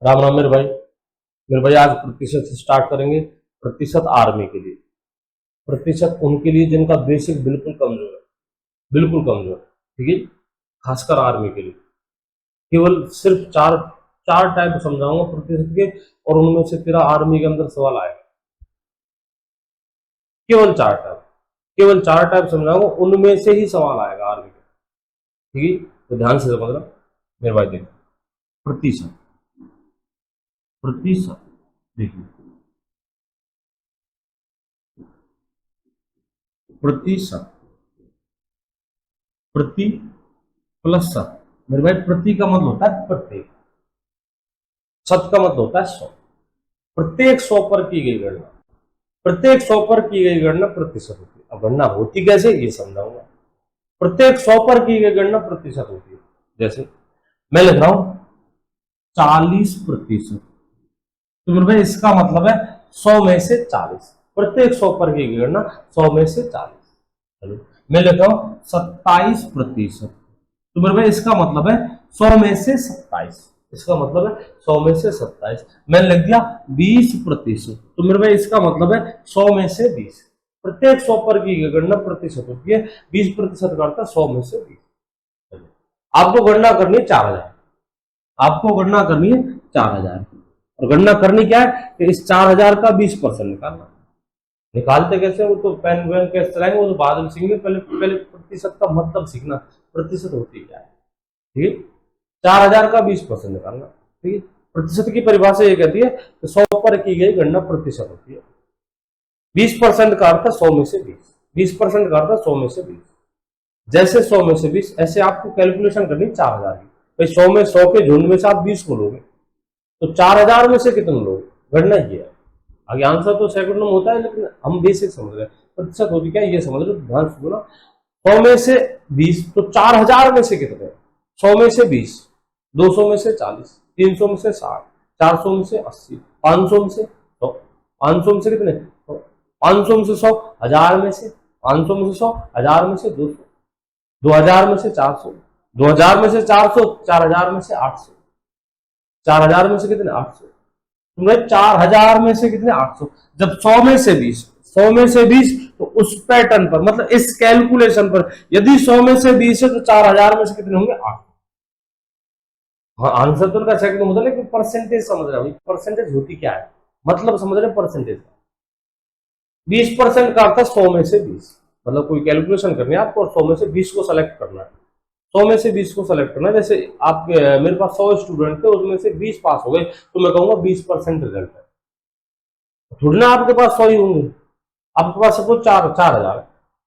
राम राम मेरे भाई आज प्रतिशत से स्टार्ट करेंगे। प्रतिशत आर्मी के लिए, प्रतिशत उनके लिए जिनका बेसिक बिल्कुल कमजोर है, बिल्कुल कमजोर है, ठीक है। खासकर आर्मी के लिए केवल सिर्फ चार चार टाइप समझाऊंगा प्रतिशत के, और उनमें से तेरा आर्मी के अंदर सवाल आएगा। केवल चार टाइप, केवल चार टाइप समझाऊंगा, उनमें से ही सवाल आएगा आर्मी का, ठीक है। तो ध्यान से समझना मेरे भाई। देखो प्रतिशत, प्रतिशत देखिए, प्रतिशत, प्रति प्लस शत। मेरे भाई प्रति का मतलब होता है प्रत्येक, शत का मतलब होता है सौ। प्रत्येक सौ पर की गई गणना, प्रत्येक सौ पर की गई गणना प्रतिशत होती है। अब गणना होती कैसे ये समझाऊंगा। प्रत्येक सौ पर की गई गणना प्रतिशत होती है। जैसे मैं लिख रहा हूं 40%, तो मेरे भाई इसका मतलब है 100 में से 40। प्रत्येक 100 पर की गई गणना 100 में से 40। चलो मैं लिख रहा हूं 27%, तो मेरे भाई इसका मतलब है 100 में से 27। इसका मतलब है 100 में से 27। मैंने लिख दिया 20%, तो मेरे भाई इसका मतलब है 100 में से 20। प्रत्येक 100 पर की गणना प्रतिशत होती है, 20% का अर्थ है 100 में से 20। आपको गणना करनी है 4000, आपको गणना करनी है 4000, और गणना करनी क्या है कि इस 4000 का 20% निकालना। निकालते कैसे, वो तो पेन वेन कैसे चलाएंगे वो तो बाद में सीखेंगे। पहले पहले प्रतिशत का मतलब सीखना, प्रतिशत होती क्या है, ठीक है। 4000 का 20% निकालना, ठीक है। प्रतिशत की परिभाषा ये कहती है कि 100 पर की गई गणना प्रतिशत होती है। 20% का अर्थ है 100 में से 20, 20% का अर्थ है 100 में से 20। जैसे 100 में से 20, ऐसे आपको कैलकुलेशन करनी 4000 की। भाई 100 में 100 के झुंड में से आप 20 को लोगे तो 4000 में से कितने लोग, गणना ये है। आगे आंसर तो सेकंड में होता है, लेकिन हम बेसिक समझ रहे हैं। प्रतिशत होती क्या है ये समझ लो, ध्यान से बोला। 100 में से 20 तो 4000 में से कितने, 100 में से 20, 200 में से 40, 300 में से 60, 400 में से 80, 500 में से 100, 500 में से कितने, 500 में से 100, 1000 में से, 500 में से 100, 1000 में से 200, 2000 में से 400, 2000 में से 400, 4000 में से 800, 4000 में से कितने 800, तुम्हें 4000 में से कितने 800। जब 100 में से 20, 100 में से 20, तो उस पैटर्न पर मतलब इस कैलकुलेशन पर यदि 100 में से 20 है तो 4000 में से कितने होंगे 800। हाँ आंसर तो का सेकंड मतलब, लेकिन परसेंटेज समझ रहे हो, परसेंटेज होती क्या है, मतलब समझ रहे परसेंटेज। 20% का अर्थ है 100 में से 20, मतलब कोई कैलकुलेशन करनी है आपको और 100 में से 20 को सेलेक्ट करना है। 100 में से 20 को सेलेक्ट करना है। जैसे आप मेरे पास 100 स्टूडेंट थे, उसमें से 20 पास हो गए, तो मैं कहूंगा 20% रिजल्ट है। थोड़ी ना आपके पास 100 ही होंगे। आपके पास सपोज 4000 है,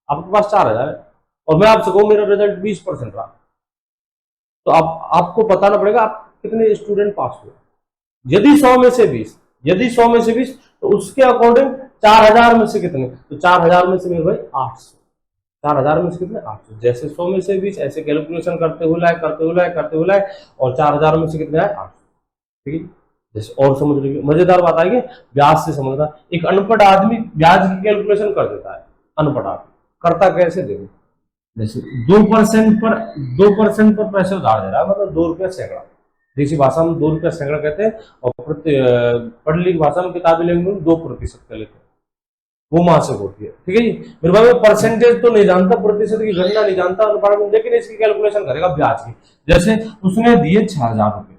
आपके पास 4000 है, और मैं आपसे कहूँ मेरा रिजल्ट 20% रहा, तो आपको बताना पड़ेगा आप कितने स्टूडेंट पास हुए। यदि 100 में से 20, यदि 100 में से 20, तो उसके अकॉर्डिंग 4000 में से कितने, तो 4000 में से मेरे भाई 800, 4000 में से कितने 800। जैसे 100 में से 20, ऐसे कैलकुलेशन करते हुए लाए, करते हुए लाए, करते हुए लाए, और 4000 में से कितने आए 800, ठीक है। जैसे और समझ लीजिए, मजेदार बात आएगी, ब्याज से समझना। एक अनपढ़ आदमी ब्याज की कैलकुलेशन कर देता है, अनपढ़ आदमी करता कैसे, देखो जैसे 2% पर 2% पर पैसे उधार दे रहा है, मतलब 2 रुपया सैकड़ा। देसी भाषा में 2 रुपया सैकड़ा कहते हैं, और पढ़ी लिखी भाषा में किताबी लैंग्वेज में 2% कर लेते हैं। वो मासिक होती है, ठीक है जी। मेरे भाई मैं परसेंटेज तो नहीं जानता, प्रतिशत की गणना नहीं जानता, लेकिन इसकी कैलकुलेशन करेगा ब्याज की। जैसे उसने दिए 6000 रुपए,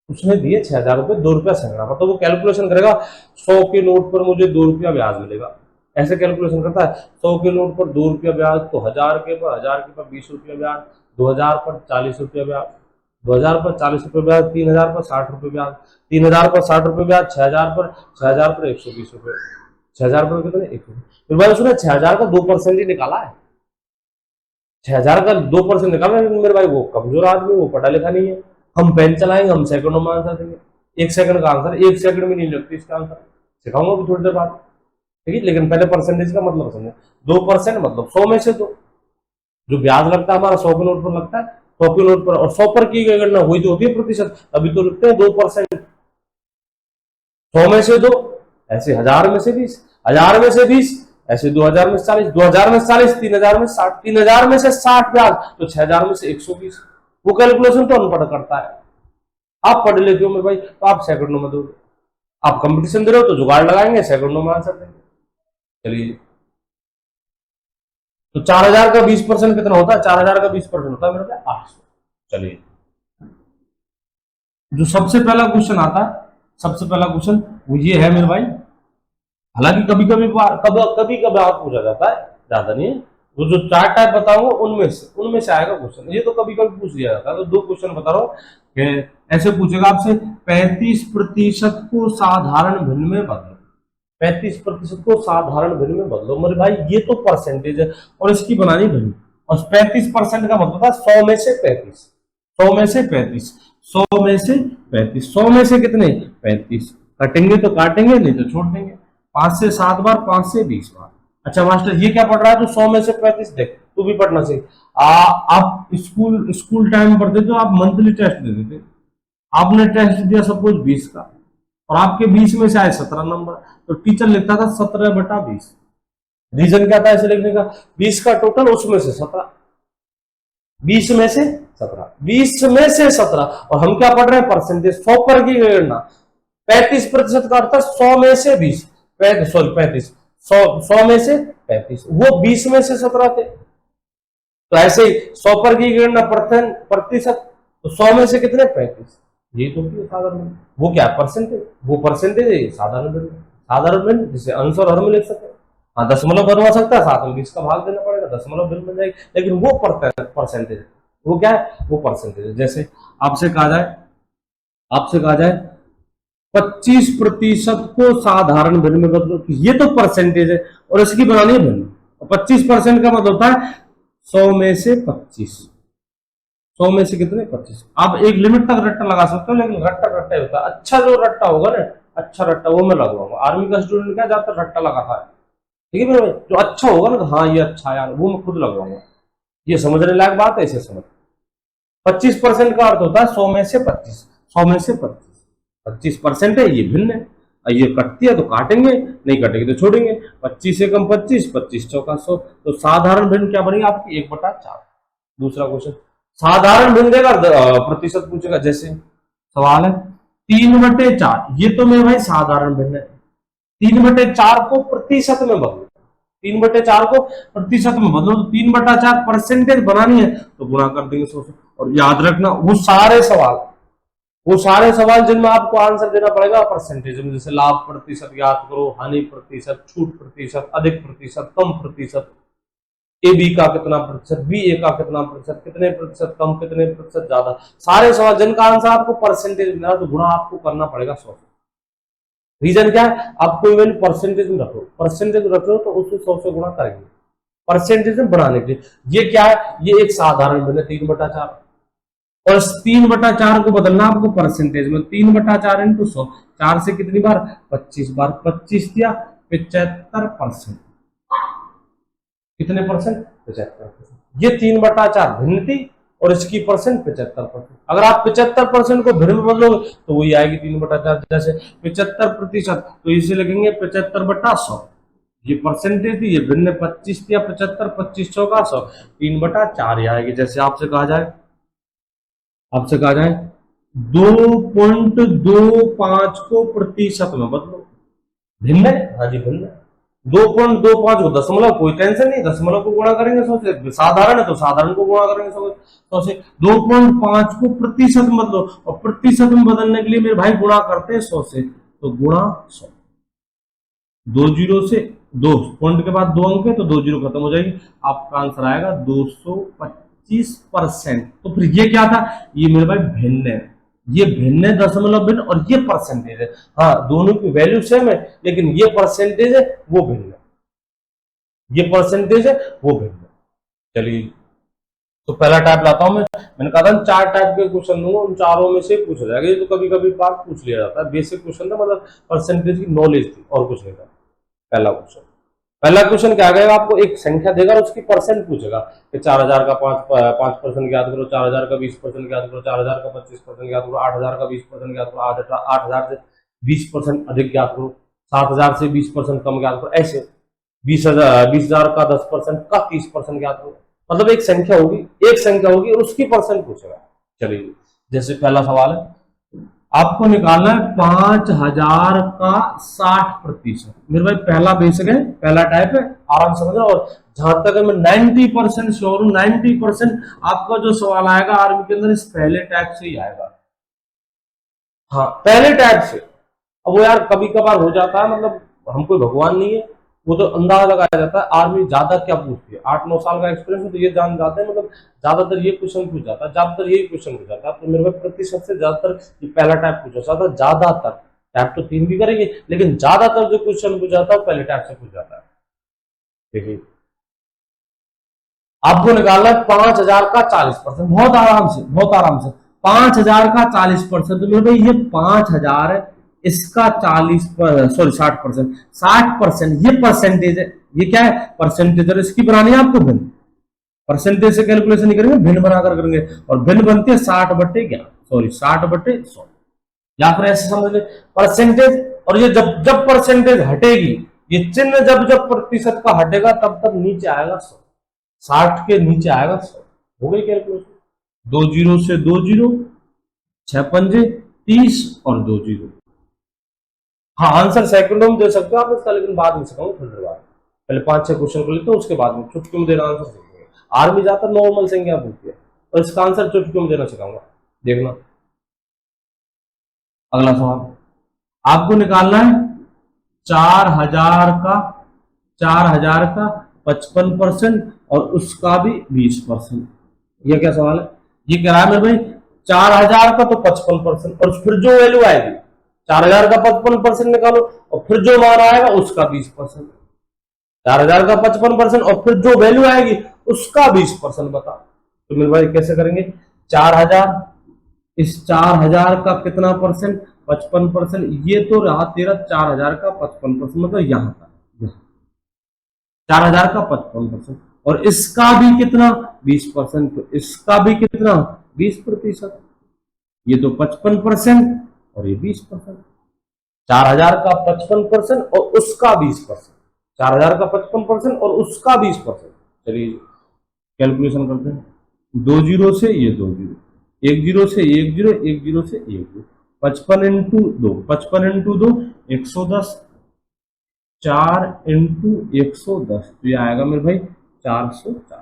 उसने दिए 6000 रुपए, 2 रुपया सैकड़ा, मतलब वो कैलकुलेशन करेगा 100 के नोट पर मुझे 2 रुपया ब्याज मिलेगा, ऐसे कैलकुलेशन करता है। 100 के नोट पर 2 रुपया ब्याज, तो 1000 के पर 20 रुपया ब्याज, 2000 पर 40 रुपया ब्याज, 2000 पर 40 रुपये ब्याज, 3000 पर 60 रुपये ब्याज, 3000 पर 60 रुपये ब्याज, 6000 पर 120 रुपये, 6000 पर कितने 120। फिर भाई उसने 6000 का 2% ही निकाला है, 6000 का 2% निकाला, लेकिन मेरे भाई वो कमजोर आदमी, वो पढ़ा लिखा नहीं है। हम पेन चलाएंगे, हम सेकंडों में आंसर देंगे। 1 सेकंड का आंसर 1 सेकंड में नहीं लगती इसका आंसर, सिखाऊंगा भी थोड़ी देर बाद, ठीक है। लेकिन पहले परसेंटेज का मतलब समझे। 2% मतलब 100 में से, तो जो ब्याज लगता है हमारा 100 के नोट पर लगता है, 100 के नोट पर, और 100 पर की गई गणना हुई तो होती है प्रतिशत। अभी तो लिखते हैं 2%, 100 में से 2, ऐसे 1000 में से 20, 1000 में से 20, ऐसे 2000 में से 40, 2000 में से 40, 3000 में से 60, 3000 में से 60 ब्याज, तो 6000 में से 120। वो कैलकुलेशन तो अनपढ़ करता है, आप पढ़े लिखे हो मेरे भाई, तो आप सेकंडों में दोगे। आप कंपटीशन दे रहे हो तो जुगाड़ लगाएंगे, सेकंडों में आंसर देंगे। चलिए, तो 4000 का 20% कितना होता है? 4000 का 20% होता है मेरे भाई 800। चलिए, जो सबसे पहला क्वेश्चन आता है, सबसे पहला क्वेश्चन वो ये है मेरे भाई। हालांकि कभी कभी कभी कभार पूछा जाता है, ज्यादा नहीं है। वो जो 4 टाइप बताऊंगा उनमें से आएगा क्वेश्चन। ये तो कभी कभी पूछ लिया जाता है। तो 2 क्वेश्चन बता रहा हूँ कि ऐसे पूछेगा आपसे, 35% को साधारण भिन्न में बदलो। 35% को साधारण भिन्न में बदलो मेरे भाई, ये तो परसेंटेज है और इसकी बनानी भिन्न। और 35% का मतलब था 100 में से 35, 100 में से 35, 100 में से 35, 100 में से कितने? 35। कटेंगे तो काटेंगे, नहीं तो छोड़ देंगे। 5 से 7 बार, 5 से 20 बार। अच्छा मास्टर ये क्या पढ़ रहा है? तो 100 में से 35 देख, तू भी पढ़ना चाहिए। आप स्कूल टाइम पढ़ते तो आप मंथली टेस्ट दे देते। आपने टेस्ट दिया सपोज 20 का, और आपके 20 में से आए 17 नंबर, तो टीचर लिखता था 17/20। रीजन क्या था ऐसे लिखने का? 20 का टोटल, उसमें से 17, 20 में से 17, 20 में से 17। और हम क्या पढ़ रहे हैं? परसेंटेज, 100 पर की गणना। 35% का अर्थ 100 में से 20, सॉरी 35, 100 में से 35, वो 20 में से 17 थे। तो ऐसे ही 100 पर की गणना प्रतिशत, तो 100 में से कितने? 35। ये तो साधारण, वो क्या परसेंटेज? वो परसेंटेज है, साधारण भिन्न। साधारण भिन्न जिसे आंसर हर में लिख सकते हैं। हाँ, दशमलव बनवा सकता है, साथ में 20 का भाग देना पड़ेगा, दशमलव भिन्न बन जाएगी। लेकिन वो परसेंटेज, वो क्या है? वो परसेंटेज है। जैसे आपसे कहा जाए 25% को साधारण भिन्न में बदलो, ये तो परसेंटेज है और इसकी बनानी है भिन्न। 25% का मतलब होता है 100 में से 25, 100 में से कितने? 25। आप एक लिमिट तक रट्टा लगा सकते हो, लेकिन रट्टा रट्टा ही होता है। अच्छा जो रट्टा होगा ना, अच्छा रट्टा वो मैं लगवाऊंगा। आर्मी का स्टूडेंट क्या ज्यादातर रट्टा लगाता है, ठीक है मेरे? जो अच्छा होगा ना, हाँ ये अच्छा यार, वो मैं खुद लगवाऊंगा। ये समझने लायक बात है, इसे समझ। 25% का अर्थ होता है 100 में से 25, 100 में से 25, 25% है, ये भिन्न है। ये कटती है तो काटेंगे, नहीं कटेगी तो छोड़ेंगे। 25 से कम 25, 25 चौका 100। तो साधारण भिन्न क्या बनेगी आपकी? 1/4। दूसरा क्वेश्चन, साधारण भिन्न देगा, प्रतिशत पूछेगा। जैसे सवाल है 3/4, ये तो मेरे भाई साधारण भिन्न है। 3/4 को प्रतिशत में बदलो, 3/4 को प्रतिशत में बदलो, तो 3/4 परसेंटेज बनानी है तो गुणा कर देंगे 100 से। और याद रखना वो सारे सवाल जिनमें आपको आंसर देना पड़ेगा परसेंटेज में। जैसे लाभ प्रतिशत याद करो, हानि प्रतिशत, छूट प्रतिशत, अधिक प्रतिशत, कम प्रतिशत, ए बी का कितना प्रतिशत, बी ए का कितना प्रतिशत, कितने प्रतिशत कम, कितने प्रतिशत ज्यादा। सारे सवाल जिनका आंसर आपको परसेंटेज मिला तो गुणा आपको करना पड़ेगा 100 से। रीजन क्या है? आप कोई वैल्यू परसेंटेज में रखो, परसेंटेज रख रहे हो तो उससे 100 से गुणा करेंगे परसेंटेज में बढ़ाने के लिए। ये क्या है? ये एक साधारण भिन्न 3/4, और 3/4 को बदलना आपको परसेंटेज में। 3/4 इंटू 100, 4 से कितनी बार? 25 बार। 25 दिया 75%। कितने परसेंट? 75%। ये 3/4 भिन्न थी और इसकी परसेंट 75%। अगर आप 75% को भिन्न में बदलोगे तो वही आएगी 3/4। जैसे 75%, तो इसे लगेंगे 75/100। ये परसेंटेज थी, ये भिन्न 25 दिया 75, 25 चौका 100, 3/4 आएगी। जैसे आपसे कहा जाए 2.25 को प्रतिशत में बदलो, भिन्न है? हाँ जी भिन्न है। 2.25 को दशमलव, कोई टेंशन नहीं, दशमलव को गुणा करेंगे 100 से। साधारण है तो साधारण को गुणा करेंगे 100 से। 2.5 को प्रतिशत में बदलो, और प्रतिशत में बदलने के लिए मेरे भाई गुणा करते हैं 100 से, तो गुणा 100। 2 जीरो से, 2 पॉइंट के बाद 2 अंक है तो 2 जीरो खत्म हो जाएगी, आपका आंसर आएगा 225%। तो फिर ये क्या था? ये मेरे भाई भिन्न है, ये भिन्न है, दशमलव भिन्न, और ये परसेंटेज है। हाँ, दोनों की वैल्यू सेम है, लेकिन ये परसेंटेज है वो भिन्न है, ये परसेंटेज है वो भिन्न है। चलिए, तो पहला टाइप लाता हूं मैंने कहा था 4 टाइप के क्वेश्चन दूंगा, उन चारों में से पूछा जाएगा। ये तो कभी कभी पार्ट पूछ लिया जाता है, बेसिक क्वेश्चन था, मतलब परसेंटेज की नॉलेज थी और कुछ नहीं था। पहला क्वेश्चन क्या आएगा? आपको एक संख्या देगा और उसकी परसेंट पूछेगा कि 4000 का 5% याद करो, 4000 का 20% याद करो, 4000 का 25% याद करो, 8000 का 20% याद करो, 8000 से 20% अधिक याद करो, 7000 से 20% कम याद करो। ऐसे 20,000 का 10% का 30% याद करो। मतलब एक संख्या होगी और उसकी परसेंट पूछेगा। चलिए, जैसे पहला सवाल है आपको निकालना है 5000 का 60%। मेरे भाई पहला बेसिक है, पहला टाइप है, आराम से समझो। और जहां तक मैं 90% श्योर हूं, 90% आपका जो सवाल आएगा आर्मी के अंदर इस पहले टाइप से ही आएगा। हाँ, पहले टाइप से। अब वो यार कभी कभार हो जाता है, मतलब हम कोई भगवान नहीं है, वो तो अंदाजा लगाया जाता है आर्मी ज्यादा क्या पूछती है। 8-9 साल का एक्सपीरियंस है तो ये जान जाते हैं, मतलब ज्यादातर ये क्वेश्चन पूछ जाता है, ज्यादातर यही क्वेश्चन पूछ जाता है। तो मेरे पास प्रतिशत से ज्यादातर ये पहला टाइप पूछा जाता है, ज्यादातर। टाइप तो 3 भी करेंगे, लेकिन ज्यादातर जो क्वेश्चन पूछ जाता है पहले टाइप से पूछ जाता है। देखिए, आपको निकालना है 5000 का 40%। बहुत आराम से, बहुत आराम से। 5000 का 40%, तो मेरे भाई ये 5000 है, इसका 60%। 60% ये परसेंटेज है, ये क्या है, परसेंटेज। और इसकी बनानी है आपको भिन्न। परसेंटेज से कैलकुलेशन नहीं करेंगे, भिन्न बनाकर करेंगे। और भिन्न बनती है 60/100, या फिर ऐसे समझ ले परसेंटेज। और ये जब जब परसेंटेज हटेगी, ये चिन्ह जब जब प्रतिशत का हटेगा तब तब नीचे आएगा 100। 60 के नीचे आएगा 100। हो गई कैलकुलेशन। 2 जीरो से 2 जीरो, 6 पंजे 30 और 2 जीरो। हाँ, आंसर सेकंडों में दे सकते हो आप इसका, लेकिन बाद में सिखाऊंगा थोड़ी देर बाद। पहले 5-6 क्वेश्चन कर लेते हैं, उसके बाद में चुटकियों में देना आंसर सीखेंगे। आर्मी ज्यादातर नॉर्मल संख्या पूछती है और इसका आंसर चुटकियों में देना सिखाऊंगा, देखना। अगला सवाल आपको निकालना है 4000 का 55% और उसका भी 20%। ये क्या सवाल है, ये कह रहा है मेरे भाई 4000 का तो 55% और फिर जो वैल्यू आएगी 4000 का 55% निकालो और फिर जो मान आएगा उसका 20%। 4000 का 55% और फिर जो वैल्यू आएगी उसका 20% बता। तो मेरे भाई कैसे करेंगे, 4000, इस 4000 का कितना परसेंट, 55%। ये तो रहा तेरा 4000 का 55%, मतलब यहां था 4000 का 55%। और इसका भी कितना, 20%। तो इसका भी कितना, 20%। ये तो 55% और ये 20%। 4000 का 55% और उसका 20%। 4000 का 55% और उसका 20%। चलिए कैलकुलेशन करते हैं। 2 जीरो से ये 2 जीरो, 1 जीरो से 1 जीरो, 1 जीरो से 1 जीरो। 55 इंटू 2, 55 इंटू 2 110, 4 इंटू 110, तो ये आएगा मेरे भाई 440।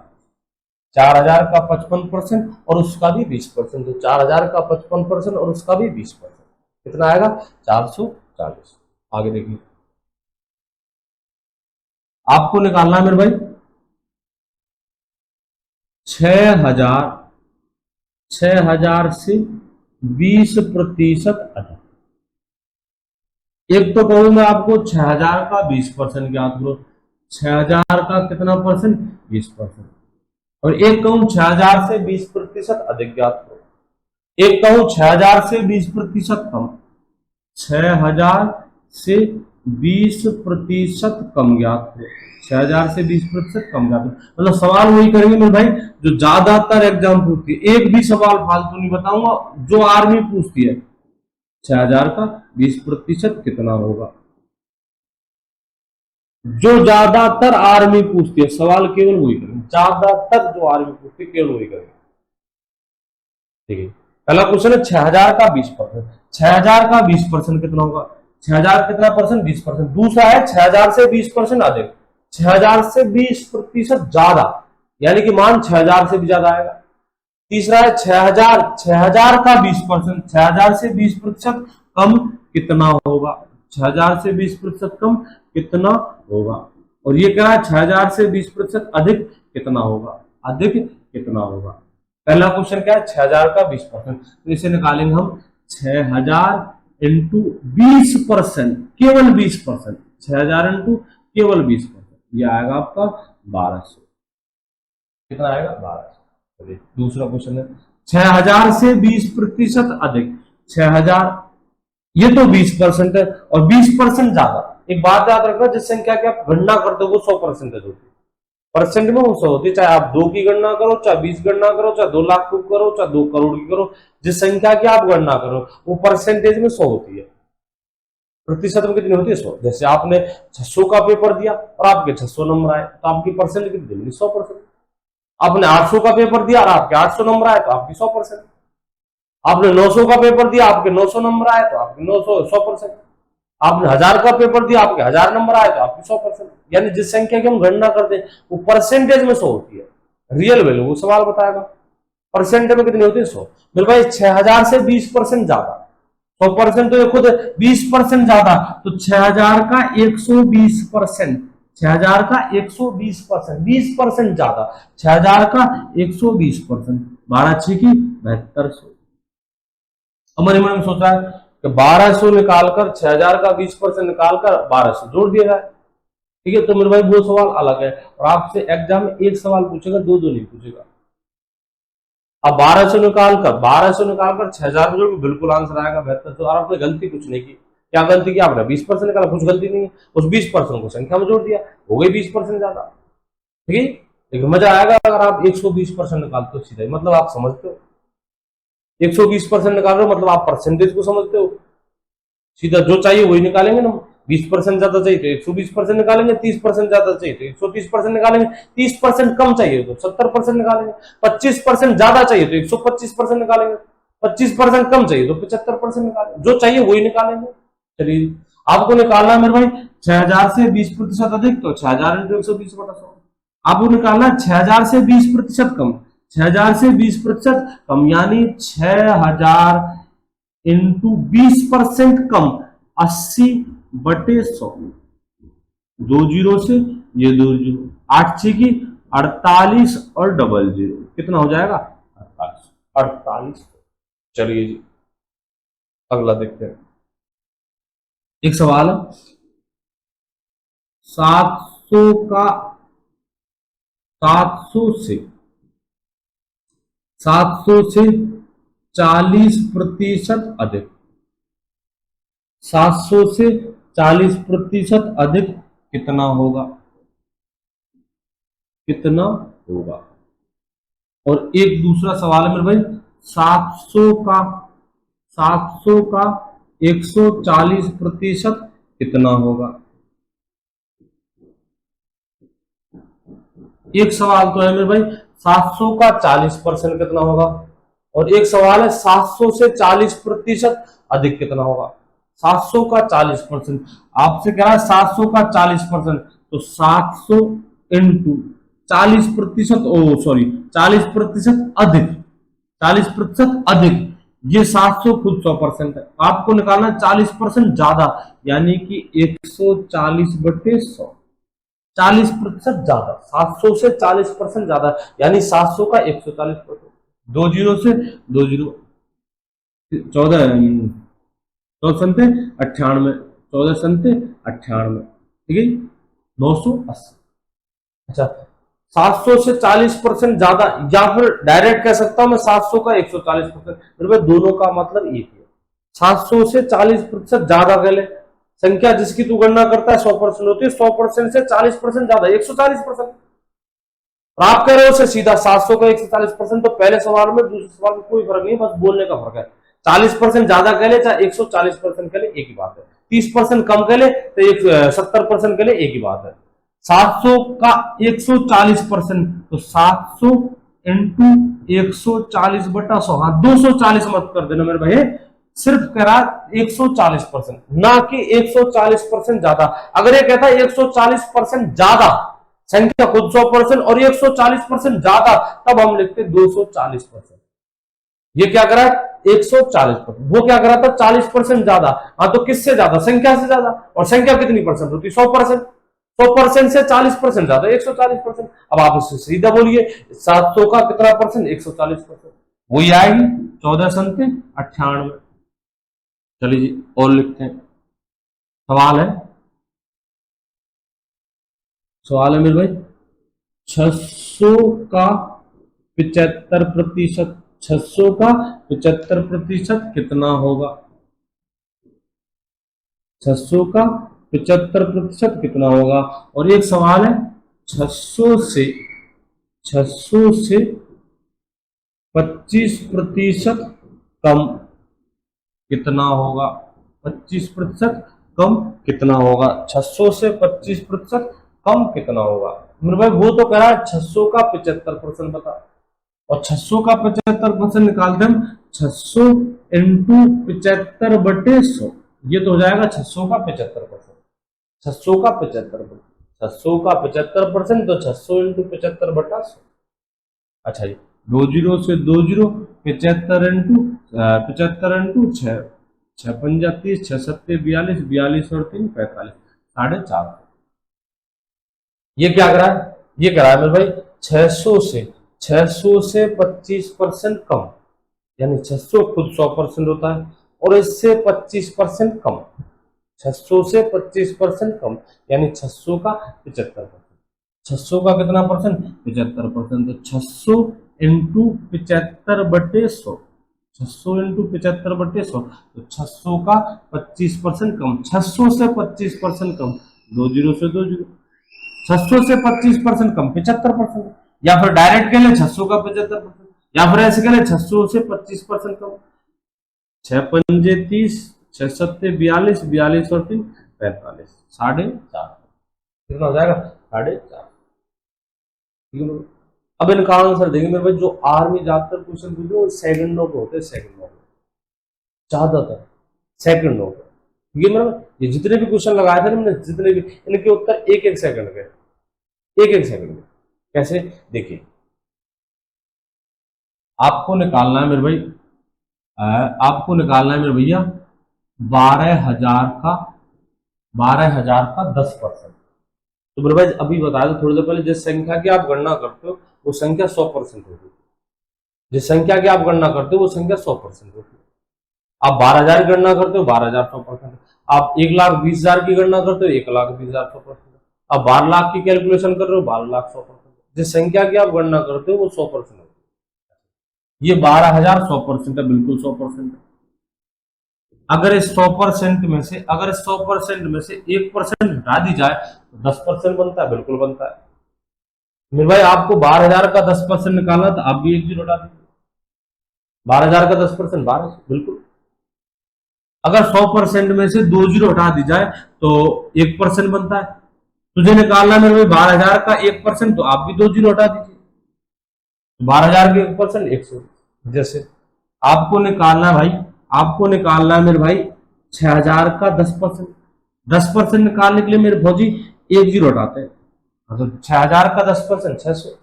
4000 का 55% और उसका भी 20%। तो 4000 का 55% और उसका भी 20%, कितना आएगा, 440। आगे देखिए, आपको निकालना है मेरे भाई 6000 से 20% अधिक। एक तो कहूं मैं आपको 6000 का 20% ज्ञात करो, 6000 का कितना परसेंट, 20%। और एक कहूं 6000 से 20% अधिक ज्ञात करो। एक कहूं 6000 से 20% कम, 6000 से 20% कम ज्ञात करो। 6000 से 20% कम ज्ञात करो, मतलब सवाल वही करेंगे मेरे भाई जो ज्यादातर एग्जाम पूछती है। एक भी सवाल फालतू नहीं बताऊंगा, जो आर्मी पूछती है। 6000 का 20% कितना होगा, जो ज्यादातर आर्मी पूछती है, सवाल केवल वही करेंगे। ज्यादातर जो आर्मी पूछती है केवल वही करेंगे। ठीक है, पहला क्वेश्चन है 6000 का 20%। 6000 का 20% कितना होगा, 6000 कितना परसेंट, 20%। दूसरा है 6000 से 20% अधिक, 6000 से 20% ज्यादा, यानी कि मान 6000 से भी ज्यादा आएगा। तीसरा है 6000 का 20%, 6000 से 20% कम कितना होगा, 6000 से 20% कम कितना होगा। और ये कह रहा है 6000 से 20% अधिक कितना होगा, अधिक कितना होगा। पहला क्वेश्चन क्या है, 6000 का 20%, तो इसे निकालेंगे हम 6000 इंटू 20%, केवल 20%। 6000 इंटू केवल 20%, ये आएगा आपका 1200। कितना आएगा, 1200। दूसरा क्वेश्चन है 6000 से 20% अधिक। 6000, ये तो 20% है और 20% ज्यादा। एक बात याद रखना, जिस संख्या की आप गणना करते हो वो 100% होती है, परसेंट में वो 100 होती है। चाहे आप 2 की गणना करो, चाहे 20 गणना करो, चाहे 2 लाख की करो, चाहे 2 करोड़ की करो, जिस संख्या की आप गणना करो वो परसेंटेज में 100 होती है। प्रतिशत में कितनी होती है, 100। जैसे आपने 600 का पेपर दिया और आपके 600 नंबर आए, तो आपकी परसेंट कितनी बनी, 100%। आपने 800 का पेपर दिया और आपके 800 नंबर आए, तो आपकी 100%। आपने 900 का पेपर दिया, आपके 900 नंबर आए तो आपके 900 100%। आपने 1000 का पेपर दिया, आपके 1000 नंबर आए तो आपकी 100%। यानी जिस संख्या की हम गणना करते हैं वो परसेंटेज में 100 होती है, रियल वैल्यू वो सवाल बताएगा। परसेंटेज में कितनी होती है? 100। मेरे भाई 6000 से 20% ज्यादा, 100% तो ये खुद 20% ज्यादा, तो 6000 का 120%, 6000 का 120%, 20% ज्यादा, 6000 का 120%, 12 की 7200। हमारे मन में सोचा है कि 1200 निकालकर 6000 का 20% निकालकर 1200 जोड़ दिया जाए। ठीक है, तो मेरे भाई वो सवाल अलग है, और आपसे एग्जाम में एक सवाल पूछेगा, दो नहीं पूछेगा। अब 1200 निकालकर 6000 जोड़ बिल्कुल आंसर आएगा 7200। और आपने गलती कुछ नहीं की। क्या गलती की आपने? 20% निकाला, कुछ गलती नहीं है। उस 20% को संख्या में जोड़ दिया, हो गई 20% ज्यादा। ठीक है, लेकिन मजा आएगा अगर आप 120% निकालते हो सीधा, मतलब आप समझते हो। 120% निकाल रहे हो मतलब आप परसेंटेज को समझते हो। सीधा जो चाहिए वही निकालेंगे ना। 20% ज्यादा चाहिए तो 120% निकालेंगे, 30% ज्यादा चाहिए तो 130% निकालेंगे, 30% कम चाहिए तो 70% निकालेंगे, 25% ज्यादा चाहिए तो 125% निकालेंगे, 25% कम चाहिए तो 75% निकालेंगे, जो चाहिए वही निकालेंगे। चलिए, आपको निकालना है मेरे भाई 6000 से 20% अधिक, तो 6000 इंटू 120/100। आपको निकालना है 6000 से 20% कम, 6000 से 20% कम, यानी 6000 इंटू 20% कम, 80/100। 2 जीरो से ये 2 जीरो, 8 6 की 48 और डबल जीरो, कितना हो जाएगा? 48। 48। चलिए जी, अगला देखते हैं। एक सवाल है, 700 का 700 से 40% अधिक, 700 से 40% अधिक कितना होगा? कितना होगा? और एक दूसरा सवाल है मेरे भाई, 700 का 140% कितना होगा? एक सवाल तो है मेरे भाई 700 का 40% कितना होगा, और एक सवाल है 700 से 40% अधिक कितना होगा। 700 का 40%, आपसे कह रहा है 700 का 40%, तो 700 इंटू 40%, ओ सॉरी 40% अधिक, 40% अधिक, ये 700 खुद 100% है। आपको निकालना 40% ज्यादा, यानी कि 140/100, 40% ज्यादा, 700 से 40% ज्यादा, यानी 700 का 140%। 2 जीरो से 2 जीरो, 14 संते 98, 14 संते 98, ठीक है, 980। अच्छा, 700 से 40% ज्यादा, या फिर डायरेक्ट कह सकता हूं मैं 700 का 140%। मेरे भाई दोनों का मतलब एक ही है। 700 से 40% ज्यादा कह ले, संख्या जिसकी तू गणना करता है 100% होती है, 100% से 40% ज्यादा 140%। और आप कह रहे हो सीधा 700 का 140%, तो पहले सवाल में दूसरे सवाल में कोई फर्क नहीं, बस बोलने का फर्क है। 40% ज्यादा कह ले चाहे 140% कह ले, एक ही बात है। 30% कम कह ले तो 70% कह ले, एक ही बात है। 700 का 140%, तो 700 इंटू 140/100, हाँ 240 मत कर देना मेरे भाई, सिर्फ कह रहा 140%, ना कि 140% ज्यादा। अगर ये कहता है 140% ज्यादा, संख्या खुद 100% और 140% ज्यादा, तब हम लिखते 240%। ये क्या करा? 140%। वो क्या करा था? 40% ज्यादा। हाँ, तो किससे ज्यादा? संख्या से ज्यादा। और संख्या कितनी परसेंट होती? 100%। 100% से 40% ज्यादा 140%। अब आप इससे सीधा बोलिए 700 का कितना परसेंट? 140%। वही आएगी 14 संते 98। चलिए जी, और लिखते हैं। सवाल है मेरे भाई 600 का 75%, 600 का 75% कितना होगा? 600 का 75% कितना होगा? और एक सवाल है 600 से 25% कम कितना होगा? 25% कम कितना होगा? 600 से 25% कम कितना होगा? मेरे भाई वो तो कह रहा है 600 का 75% बता, और 600 का 75% निकालते हम 600 इंटू 75/100, ये तो हो जाएगा 600 का 75%। 600 का 75%, 600 का 75%, तो 600 इंटू 75/100। अच्छा जी, 20 से 20, 75 इंटू 6, 6×5 = 30, 6×7 = 42, 42 और 3 45, 450। ये क्या करा है, ये करा है मेरे भाई 600 से 25% कम, यानी 600 खुद 100% होता है और इससे 25% कम, 600 से 25% कम, यानी 600 का 75%। 600 का कितना परसेंट, 75%, तो 600 इंटू 75/100, 600 इंटू 75/100, तो 600 का 25% कम, 600 से 25% कम, 20 से 20, 600 से 25% कम 75%, या फिर डायरेक्ट के लिए 600 का 75%, या फिर ऐसे के लिए 600 से 25% कम, 6×5 = 30, 6×7 = 42, 42 और 3 45, 4.5, कितना हो जाएगा 4.5। ठीक है, अब इनका आंसर देंगे मेरे भाई। जो आर्मी ज्यादातर क्वेश्चन पूछे वो सेकंडों के होते हैं, सेकंडों के ज्यादातर सेकंडों के। ठीक है मेरे भाई, ये जितने भी क्वेश्चन लगाए थे ना मैंने, जितने भी, इनके उत्तर एक एक सेकंड के, एक एक सेकंड में। कैसे, देखिए आपको निकालना है मेरे भाई, आपको निकालना है मेरे भैया 12,000 का 10%। तो मेरे भाई अभी बता दो थोड़ी देर पहले, जिस संख्या की आप गणना करते हो वो संख्या 100% होगी, जिस संख्या की आप गणना करते हो वो संख्या 100% होगी। आप 12,000 की गणना करते हो 12,000 100%, आप 1,20,000 की गणना करते हो 1,20,000 100%, आप 12 लाख की कैलकुलेशन कर रहे हो 12 लाख 100%, जिस संख्या की आप गणना करते हो वो 100% होगी। ये 12,000 100% है, बिल्कुल 100% है। अगर इस 100% में से, अगर इस 100% में से 1% हटा दी जाए तो 10% बनता है, बिल्कुल बनता है। मेरे भाई आपको 12,000 का 10% निकालना था, आप भी एक जीरो हटा दीजिए, 12,000 का 10% 12, बिल्कुल। अगर 100% में से 2 जीरो हटा दी जाए तो 1% बनता है। तुझे निकालना है मेरे भाई 12,000 का 1%, तो आप भी 2 जीरो हटा दीजिए, 12,000 के 1% 100। जैसे आपको निकालना है भाई, आपको निकालना है मेरे भाई 6,000 का 10%, 10% निकालने के लिए मेरे भौजी एक जीरो हटाते हैं, तो 6,000 का 10% 600।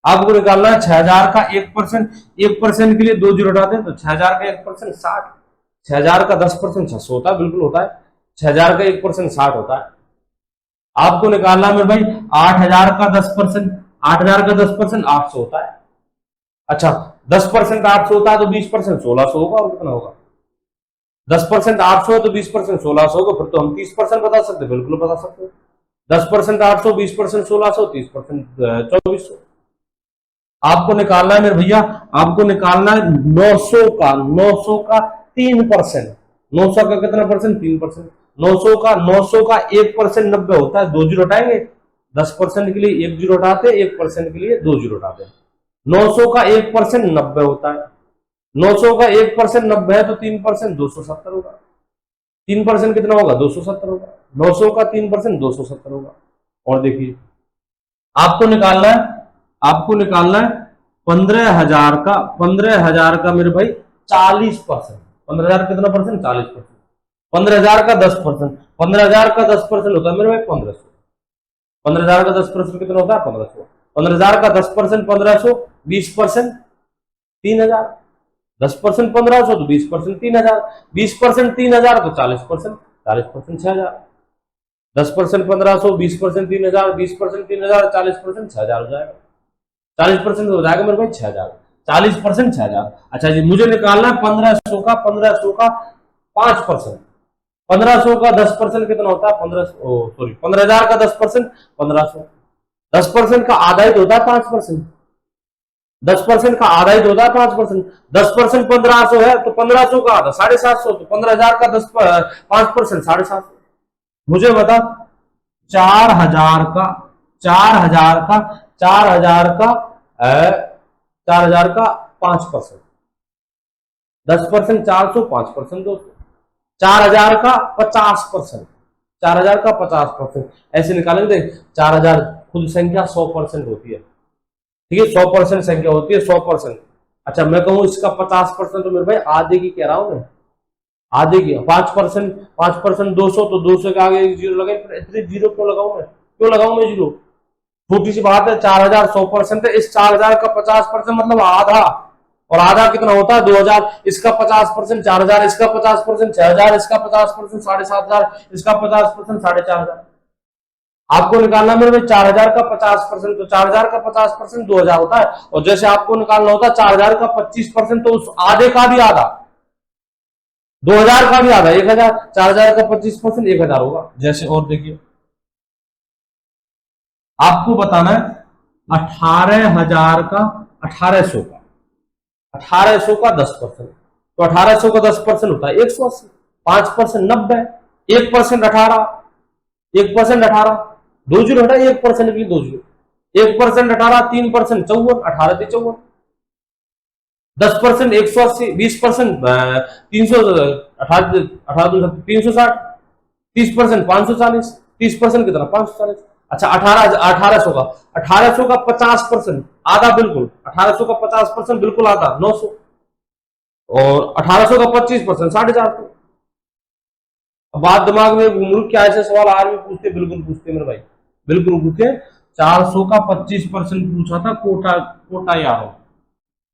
आपको निकालना है 6,000 का 1%, 1% के लिए 2 जीरो हटाते हैं, तो 6,000 का 1% 60, 6,000 का 10% 600 होता है, बिल्कुल होता है। 6,000 का 1% 60 होता है। आपको निकालना है मेरे भाई 8,000 का 10%, 8,000 का 10% 800 होता है। अच्छा, 10% 800 होता है तो 20% 1,600 होगा, और कितना होगा? 10% 800 है तो 20% 1,600 होगा, फिर तो हम 30% बता सकते, बिल्कुल बता सकते। 10% 800, 20% 1,600, 30% 2,400। आपको निकालना है मेरे भैया, आपको निकालना है 900 का, 900 का 3%, 900 का कितना परसेंट? 3%। 900 का 1% 90 होता है, 2 जीरो हटाएंगे, 10% के लिए 1 जीरो हटाते, 1% के लिए 2 जीरो हटाते। 900 का 1% 90 होता है, 900 का 1% 90 है, तो 3% 270 होगा। 3% कितना होगा? 270 होगा। 900 का 3% 270 होगा। और देखिए आपको निकालना है, आपको निकालना है 15,000 का, 15,000 का मेरे भाई 40%। 15,000 कितना परसेंट? 40%। 15,000 का 10%, 15,000 का 10% होता है मेरे भाई 1,500। 15,000 का 10% कितना होता है? 1,500। 15,000 का 10% 1,500, 20% 3,000, 10% 1,500 तो 20% 3,000, 20% 3,000 तो 40%, 40% 6,000, 10% 1,500, 20% 3,000, 20% 3,000, 40% 6,000 हो जाएगा। 40% हो जाएगा मेरे भाई 6,000, 40% 6,000। अच्छा जी, मुझे निकालना है 1,500 का, 1,500 का 5%। 1,500 का 10% कितना होता है? 1500, सॉरी 15,000 का 10% 1,500। 10% का आधा ही तो होता है 5%। 10% का आधा ही तो होता है 5%। 10% 1,500 है तो 1,500 का आधा 750, तो 15,000 का 5% 750। मुझे बता 4,000 का, 4,000 का, 4,000 का 4,000 का 5%, 10% 400, 5% 200, 4,000 का 50%, 4,000 का 50%, ऐसे निकालेंगे। 4,000 खुद संख्या 100% होती है, ठीक है, 100% संख्या होती है, 100%। अच्छा मैं कहूँ इसका 50%, तो मेरे भाई आधे की कह रहा हूँ मैं, आधे की 5%, 5% 200, तो 200 के आगे एक जीरो लगाए, फिर इतने जीरो क्यों लगाऊं मैं, क्यों लगाऊं मैं जीरो? छोटी सी बात है, 4000 100% है, इस 4000 का 50% मतलब आधा, और आधा कितना होता है 2000, इसका 50% 4000, इसका 50% 6000, इसका 50% 7500, इसका 50% 4500। आपको निकालना मेरे भाई 4000 का 50%, तो 4000 का 50% 2000 होता है, और जैसे आपको निकालना होता है 4000 का 25%, तो उस आधे का भी आधा, 2000 का भी आधा 1000, 4000 का 25% 1000 होगा। जैसे और देखिए, आपको बताना है 18000 का 1800 का, 1800 का 10%, तो 1800 का 10% होता है 180, 5% 90, 1% 18, 1% 18, 2 जीरो हटा, 1% की 2 जीरो, 1% 18, 3% 54, 18 थी 54, 10% 180, 20% 300, 18 18 360, 30% 540, 30% कितना 540। अच्छा 1800 का, 1800 का 50% आधा, बिल्कुल 1800 का 50% बिल्कुल आधा 900, और 1800 का 25% 450। अब बात दिमाग में घूम, क्या ऐसे सवाल आर्मी पूछते, बिल्कुल पूछते मेरे भाई, बिल्कुल पूछते। 400 का 25% पूछा था कोटा, कोटा यारो,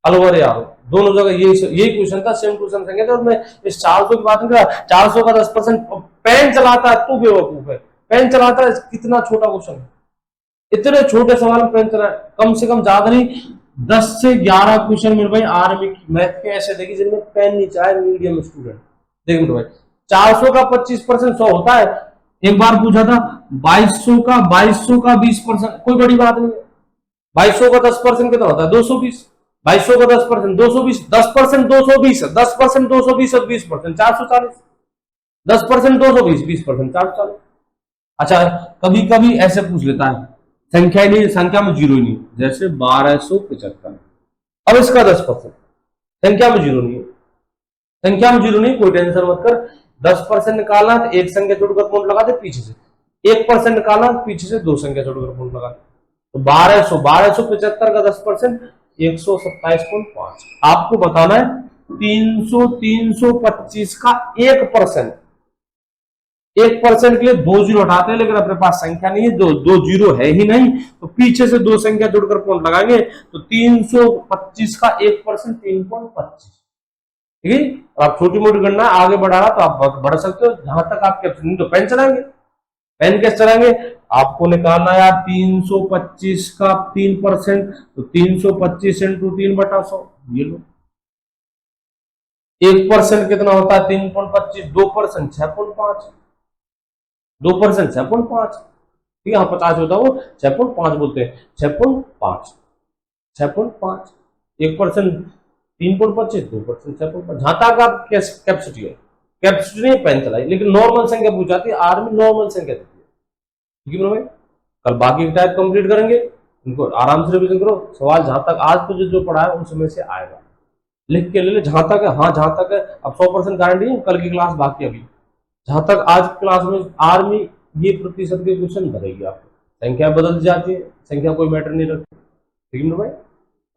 अलवर यारो, दोनों जगह यही क्वेश्चन था, सेम क्वेश्चन संख्या था। मैं इस 400 की बात नहीं कर रहा, 400 का 10%, पेन चलाता है तू बेवकूफ है, पेन चलाता है, कितना छोटा क्वेश्चन है, इतने छोटे सवाल में पेन चला, कम से कम ज्यादा नहीं 10 से 11 क्वेश्चन मेरे भाई आर्मी की मैथ के ऐसे देखिए जिनमें पेन नहीं चाहे मीडियम स्टूडेंट। देखिए मेरे भाई 400 का 25% 100 होता है, एक बार पूछा था 2200 का 20%, कोई बड़ी बात नहीं है। 2200 का 10% कितना होता है 220, 2200 का 10% 220, 10% 220, 10% 220 और 20% 440, 10% 220, 20% 440। अच्छा कभी कभी ऐसे पूछ लेता है, संख्या ही नहीं, संख्या में जीरो ही नहीं, जैसे 1275, अब इसका 10%, संख्या में जीरो नहीं है, संख्या में जीरो नहीं, कोई टेंशन मत कर, 10% निकालना तो एक संख्या जोड़कर पॉइंट लगा दे पीछे से, 1% निकालना तो पीछे से 2 संख्या जोड़कर पॉइंट लगा दे, तो 1275 का 10% 127.5। आपको बताना है 325 का 1%, 1% के लिए 2 जीरो हटाते हैं, लेकिन अपने पास संख्या नहीं है, दो जीरो है ही नहीं, तो पीछे से 2 संख्या जोड़कर पॉइंट लगाएंगे, तो 325 का 1% 3.25। ठीक है, और आप छोटी मोटी गणना आगे बढ़ाना तो आप बढ़ सकते हो, जहां तक आप कैप्चर, तो पेन चलाएंगे, पेन कैसे चलाएंगे, आपको निकालना यार 325 का 3%, तो 325 इंटू 3/100, ये लो। 1% कितना होता है 3.25, 2% 6.5, 2% 6.5, ठीक है, हाँ 50 होता है वो 6.5 बोलते हैं, 6.5, 6.5, 1% 3.25, 2% 6.5, जहां तक आप कैपेसिटी है, कैपेसिटी नहीं पेन चलाई, लेकिन नॉर्मल संख्या पूछाती है आर्मी, नॉर्मल संख्या देती है। ठीक है भाई, कल बाकी टाइप कंप्लीट करेंगे, इनको आराम से रिवीजन करो, सवाल जहां तक आज तो जो पढ़ा है उसमें से आएगा, लिख के ले ले, जहां तक है, हाँ जहां तक है, अब 100% गारंटी है, कल की क्लास बाकी अभी, जहां तक आज क्लास में आर्मी ये प्रतिशत के क्वेश्चन भरेगी आपको, संख्या बदल जाती है, संख्या कोई मैटर नहीं रखती। ठीक है भाई,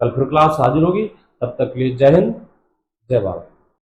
कल फिर क्लास हाजिर होगी, तब तक के लिए जय हिंद, जय भारत।